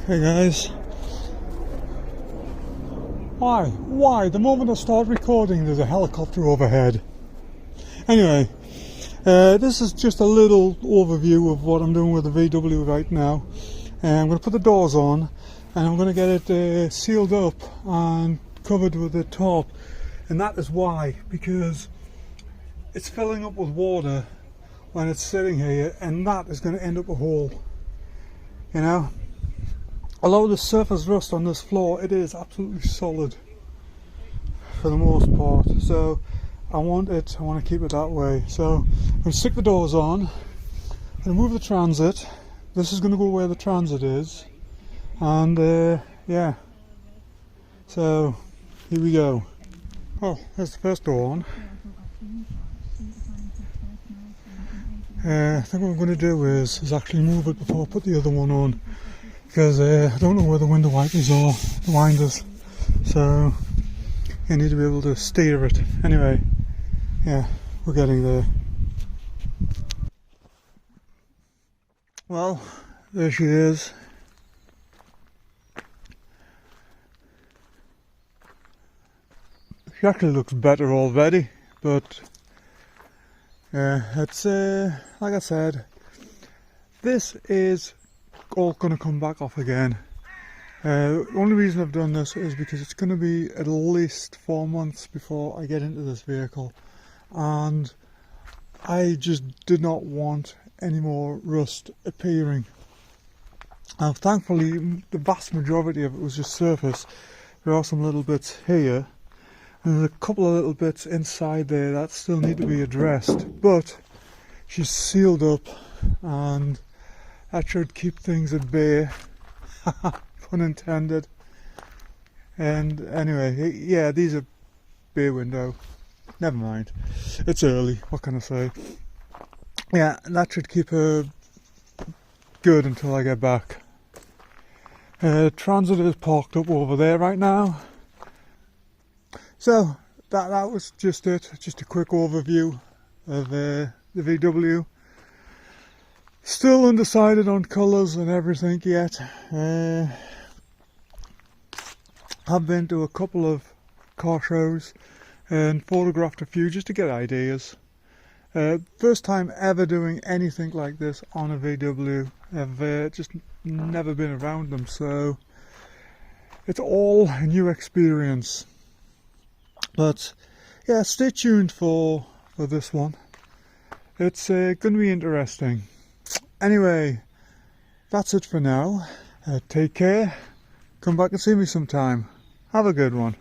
Hey guys. Why? The moment I start recording there's a helicopter overhead. Anyway, this is just a little overview of what I'm doing with the VW right now. I'm going to put the doors on and I'm going to get it sealed up and covered with the top. And that is why, because it's filling up with water when it's sitting here, and that is going to end up a hole. You know? Although the surface rust on this floor, it is absolutely solid for the most part. So I want to keep it that way. So I'm going to stick the doors on, I'm going to move the transit. This is going to go where the transit is. And yeah. So here we go. Oh, there's the first door on. I think what I'm going to do is actually move it before I put the other one on, because I don't know where the window wipers are, the winders, so I need to be able to steer it. Anyway, yeah, we're getting there. Well, there she is. She actually looks better already, but it's like I said, this is all going to come back off again. The only reason I've done this is because it's going to be at least 4 months before I get into this vehicle, and I just did not want any more rust appearing. And thankfully the vast majority of it was just surface. There are some little bits here, and there's a couple of little bits inside there that still need to be addressed, but she's sealed up and that should keep things at bay. Pun intended. And anyway, yeah, these are bay window. Never mind. It's early, what can I say? Yeah, that should keep her good until I get back. Transit is parked up over there right now. So that was just it. Just a quick overview of the VW. Still undecided on colours and everything yet. I've been to a couple of car shows and photographed a few just to get ideas. First time ever doing anything like this on a VW. I've just never been around them, so it's all a new experience. But yeah, stay tuned for this one. It's going to be interesting. Anyway, that's it for now. Take care. Come back and see me sometime. Have a good one.